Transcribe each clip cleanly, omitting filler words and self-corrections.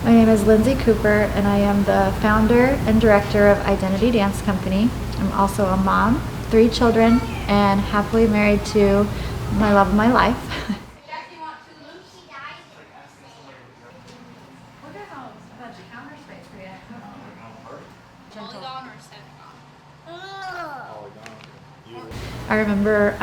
My name is Lindsey Cooper, and I am the founder and director of Identity Dance Company. I'm also a mom, 3 children, and happily married to my love of my life. I remember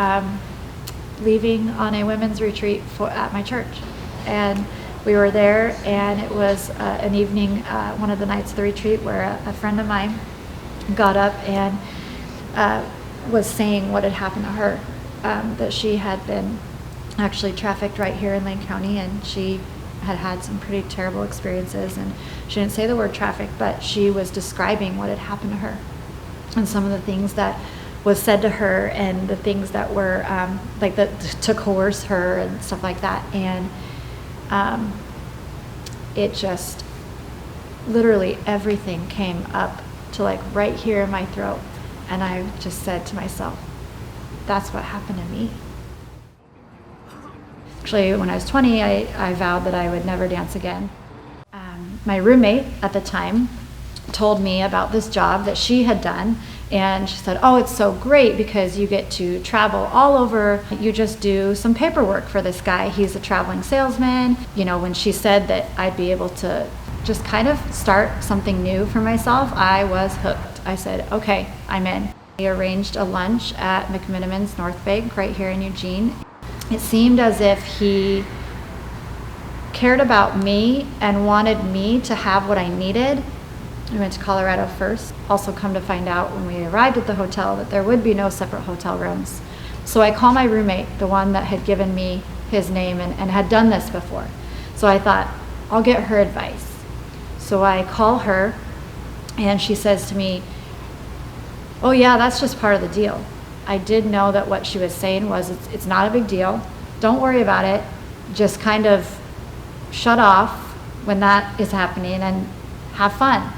leaving on a women's retreat at my church, and we were there, and it was an evening, one of the nights of the retreat, where a friend of mine got up and was saying what had happened to her, that she had been actually trafficked right here in Lane County, and she had had some pretty terrible experiences. And she didn't say the word traffic, but she was describing what had happened to her and some of the things that was said to her, and the things that were like that to coerce her and stuff like that. And it just literally everything came up to like right here in my throat, and I just said to myself, that's what happened to me. Actually, when I was 20, I vowed that I would never dance again. My roommate at the time told me about this job that she had done, and she said, oh, it's so great because you get to travel all over. You just do some paperwork for this guy. He's a traveling salesman. You know, when she said that I'd be able to just kind of start something new for myself, I was hooked. I said, okay, I'm in. We arranged a lunch at McMiniman's North Bank right here in Eugene. It seemed as if he cared about me and wanted me to have what I needed. We went to Colorado first. Also come to find out when we arrived at the hotel that there would be no separate hotel rooms. So I call my roommate, the one that had given me his name and had done this before. So I thought, I'll get her advice. So I call her, and she says to me, oh yeah, that's just part of the deal. I did know that what she was saying was, it's not a big deal. Don't worry about it. Just kind of shut off when that is happening and have fun.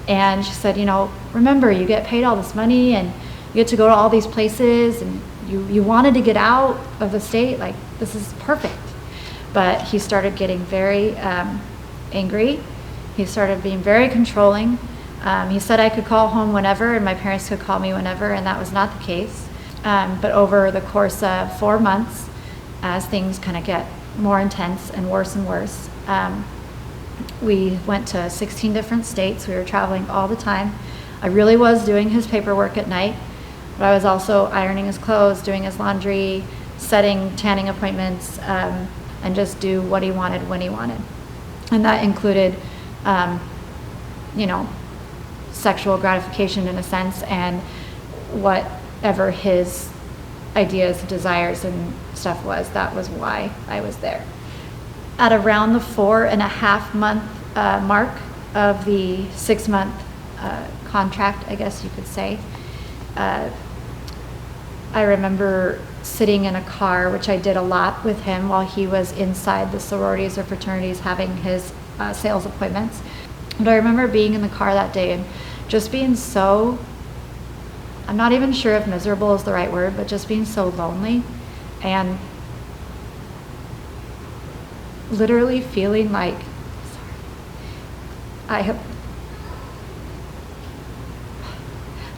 And she said, you know, remember, you get paid all this money and you get to go to all these places, and you wanted to get out of the state. Like, this is perfect. But he started getting very angry. He started being very controlling. He said I could call home whenever and my parents could call me whenever, and that was not the case. But over the course of 4 months, as things kind of get more intense and worse, we went to 16 different states. We were traveling all the time. I really was doing his paperwork at night, but I was also ironing his clothes, doing his laundry, setting tanning appointments, and just do what he wanted when he wanted. And that included, you know, sexual gratification in a sense, and whatever his ideas, desires, and stuff was, that was why I was there. At around the 4.5 month mark of the 6-month contract, I guess you could say, I remember sitting in a car, which I did a lot with him while he was inside the sororities or fraternities having his sales appointments. But I remember being in the car that day and just being so, I'm not even sure if miserable is the right word, but just being so lonely, and literally feeling like I have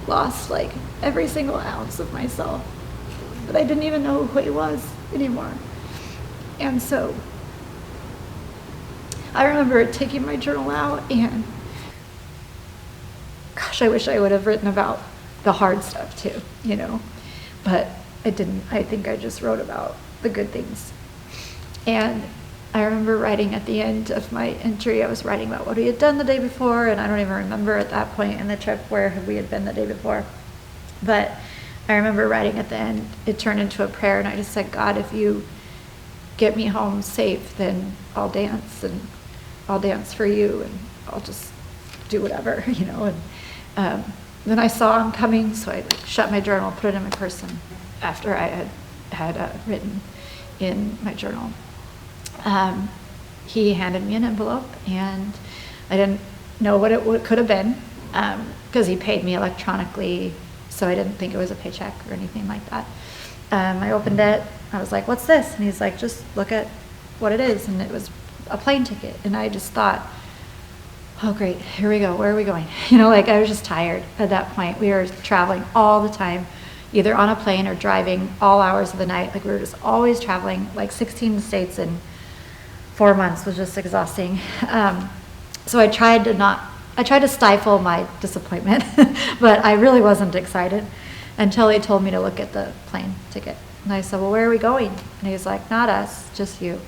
lost like every single ounce of myself, but I didn't even know who he was anymore. And so I remember taking my journal out, and gosh, I wish I would have written about the hard stuff too, you know, but I didn't. I think I just wrote about the good things. And I remember writing at the end of my entry, I was writing about what we had done the day before, and I don't even remember at that point in the trip where we had been the day before. But I remember writing at the end, it turned into a prayer, and I just said, God, if you get me home safe, then I'll dance, and I'll dance for you, and I'll just do whatever, you know. And then I saw him coming, so I shut my journal, put it in my purse, and after I had written in my journal, he handed me an envelope, and I didn't know what it could have been, because he paid me electronically, so I didn't think it was a paycheck or anything like that. I opened it, I was like, what's this? And he's like, just look at what it is. And it was a plane ticket. And I just thought, oh great, here we go, where are we going? You know, like I was just tired at that point. We were traveling all the time, either on a plane or driving all hours of the night. Like we were just always traveling, like 16 states in 4 months was just exhausting. So I tried to stifle my disappointment, but I really wasn't excited until he told me to look at the plane ticket. And I said, well, where are we going? And he was like, not us, just you.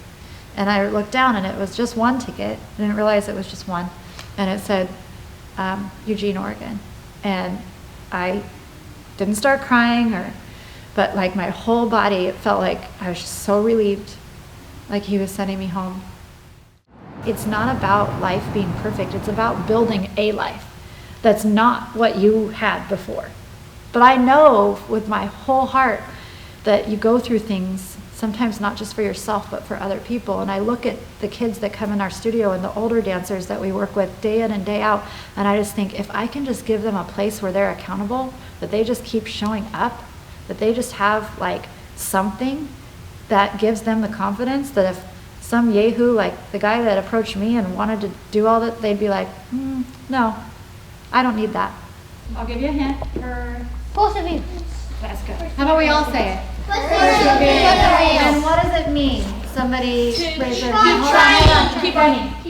And I looked down and it was just one ticket. I didn't realize it was just one. And it said, Eugene, Oregon. And I didn't start crying but like my whole body, it felt like I was just so relieved, like he was sending me home. It's not about life being perfect. It's about building a life that's not what you had before. But I know with my whole heart that you go through things, sometimes not just for yourself, but for other people. And I look at the kids that come in our studio and the older dancers that we work with day in and day out, and I just think if I can just give them a place where they're accountable, that they just keep showing up, that they just have like something that gives them the confidence that if some yahoo, like the guy that approached me and wanted to do all that, they'd be like, no, I don't need that. I'll give you a hint for Pervasive. that's good. How about we all say it? Pervasive. And what does it mean? Somebody raise their hand. Keep trying. Keep running.